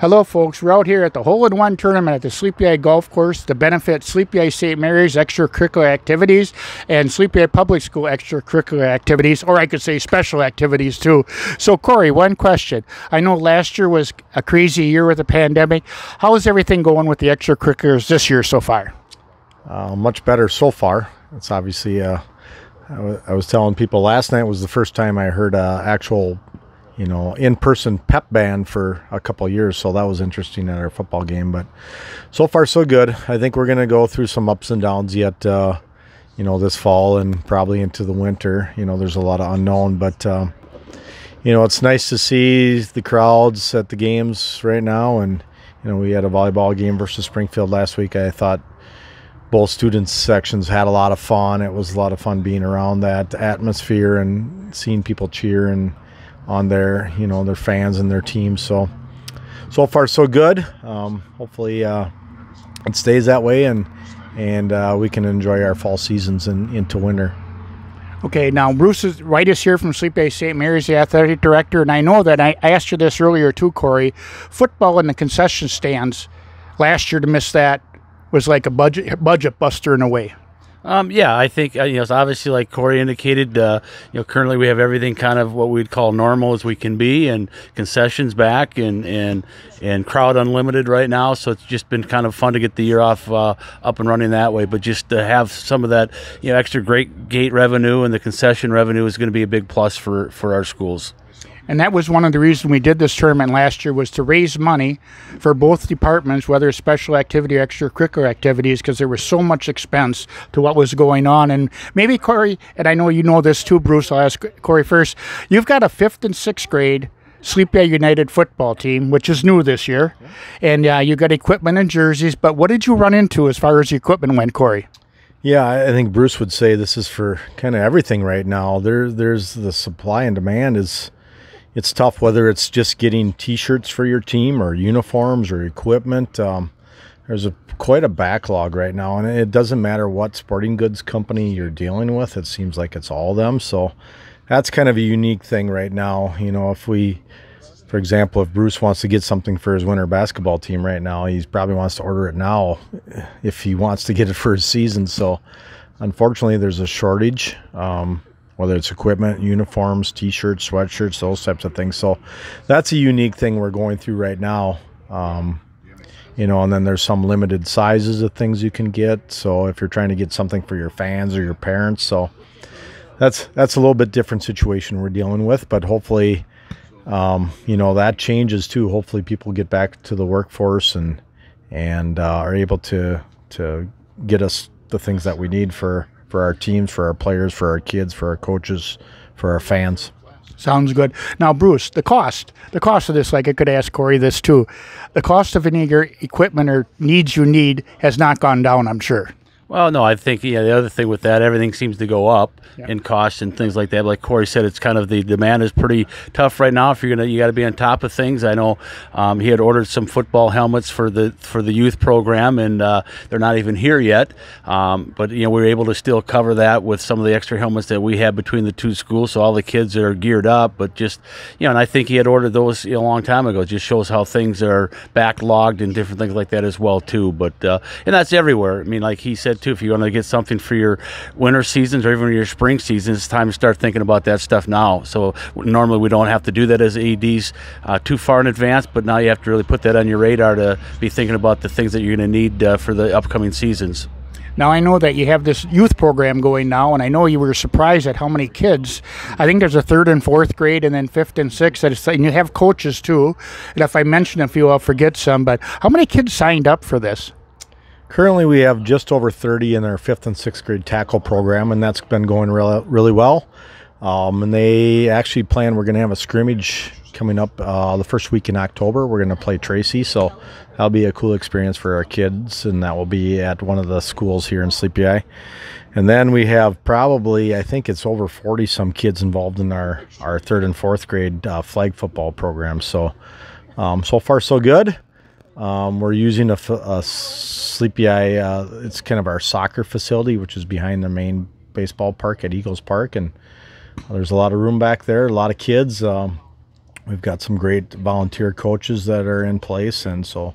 Hello, folks. We're out here at the Hole-in-One tournament at the Sleepy Eye Golf Course to benefit Sleepy Eye St. Mary's extracurricular activities and Sleepy Eye Public School extracurricular activities, or I could say special activities too. So, Corey, one question. I know last year was a crazy year with the pandemic. How is everything going with the extracurriculars this year so far? Much better so far. It's obviously, I was telling people last night was the first time I heard actual in-person pep band for a couple of years, so that was interesting at our football game. But so far so good. I think we're going to go through some ups and downs yet this fall and probably into the winter. There's a lot of unknown, but it's nice to see the crowds at the games right now. And we had a volleyball game versus Springfield last week. I thought both students sections had a lot of fun. It was a lot of fun being around that atmosphere and seeing people cheer and on their fans and their teams. So far so good. Hopefully it stays that way and we can enjoy our fall seasons and into winter. Okay, now Bruce Wright is here from Sleepy Eye St. Mary's, the athletic director, and I know that I asked you this earlier too, Corey. Football in the concession stands last year, to miss that was like a budget buster in a way. Yeah, I think it's obviously like Corey indicated. Currently we have everything kind of what we'd call normal as we can be, and concessions back and crowd unlimited right now. So it's just been kind of fun to get the year off up and running that way. But just to have some of that extra great gate revenue and the concession revenue is going to be a big plus for our schools. And that was one of the reasons we did this tournament last year, was to raise money for both departments, whether it's special activity or extracurricular activities, because there was so much expense to what was going on. And maybe, Corey, and I know you know this too, Bruce, I'll ask Corey first. You've got a 5th and 6th grade Sleepy Eye United football team, which is new this year. And you got equipment and jerseys. But what did you run into as far as the equipment went, Corey? Yeah, I think Bruce would say this is for kind of everything right now. There's the supply and demand it's tough, whether it's just getting T-shirts for your team or uniforms or equipment. There's quite a backlog right now, and it doesn't matter what sporting goods company you're dealing with. It seems like it's all of them. So that's kind of a unique thing right now. For example, if Bruce wants to get something for his winter basketball team right now, he probably wants to order it now if he wants to get it for his season. So unfortunately, there's a shortage. Whether it's equipment, uniforms, T-shirts, sweatshirts, those types of things. So that's a unique thing we're going through right now. And then there's some limited sizes of things you can get. So if you're trying to get something for your fans or your parents, so that's a little bit different situation we're dealing with. But hopefully, that changes too. Hopefully people get back to the workforce and are able to get us the things that we need for our teams, for our players, for our kids, for our coaches, for our fans. Sounds good. Now, Bruce, the cost of this, like I could ask Corey this too, the cost of any of your equipment or needs you need has not gone down, I'm sure. Well, no, I think the other thing with that, everything seems to go up in cost and things like that. Like Corey said, it's kind of the demand is pretty tough right now. If you got to be on top of things. I know he had ordered some football helmets for the youth program, and they're not even here yet. But we were able to still cover that with some of the extra helmets that we had between the two schools, so all the kids are geared up. But just and I think he had ordered those a long time ago. It just shows how things are backlogged and different things like that as well too. But and that's everywhere. I mean, like he said too, if you want to get something for your winter seasons or even your spring seasons, it's time to start thinking about that stuff now. So normally we don't have to do that as ADs too far in advance, but now you have to really put that on your radar to be thinking about the things that you're going to need for the upcoming seasons. Now, I know that you have this youth program going now, and I know you were surprised at how many kids. I think there's a 3rd and 4th grade and then 5th and 6th. And you have coaches too. And if I mention a few, I'll forget some. But how many kids signed up for this? Currently, we have just over 30 in our 5th and 6th grade tackle program, and that's been going really well. And they actually plan, we're going to have a scrimmage coming up the first week in October. We're going to play Tracy, so that'll be a cool experience for our kids, and that will be at one of the schools here in Sleepy Eye. And then we have probably, I think it's over 40-some kids involved in our 3rd and 4th grade flag football program. So, so far so good. We're using a Sleepy Eye, it's kind of our soccer facility, which is behind the main baseball park at Eagles Park, and there's a lot of room back there, a lot of kids. We've got some great volunteer coaches that are in place, and so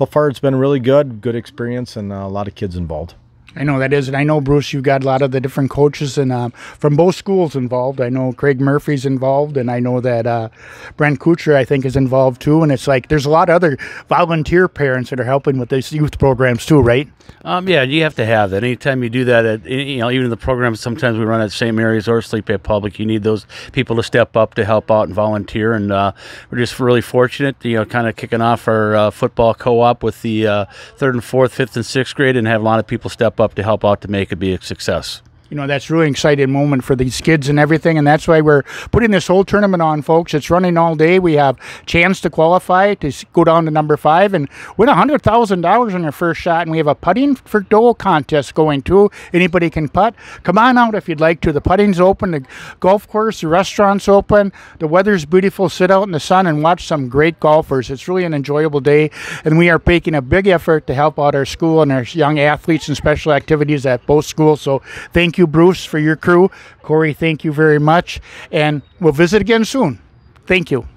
far it's been really good experience, and a lot of kids involved. I know that is, and I know, Bruce, you've got a lot of the different coaches and from both schools involved. I know Craig Murphy's involved, and I know that Brent Kuchar, I think, is involved too. And it's like there's a lot of other volunteer parents that are helping with these youth programs too, right? Yeah, you have to have that. Anytime you do that, even in the programs sometimes we run at St. Mary's or Sleepy Public, you need those people to step up to help out and volunteer. And we're just really fortunate, kind of kicking off our football co-op with the 3rd and 4th, 5th and 6th grade, and have a lot of people step up to help out to make it be a success. That's really an exciting moment for these kids and everything, and that's why we're putting this whole tournament on, folks. It's running all day. We have chance to qualify to go down to number 5 and win $100,000 on your first shot, and we have a putting for dough contest going too. Anybody can putt. Come on out if you'd like to. The putting's open, the golf course, the restaurant's open, the weather's beautiful. Sit out in the sun and watch some great golfers. It's really an enjoyable day, and we are making a big effort to help out our school and our young athletes and special activities at both schools. So thank you, Bruce, for your crew. Corey, thank you very much, and we'll visit again soon. Thank you.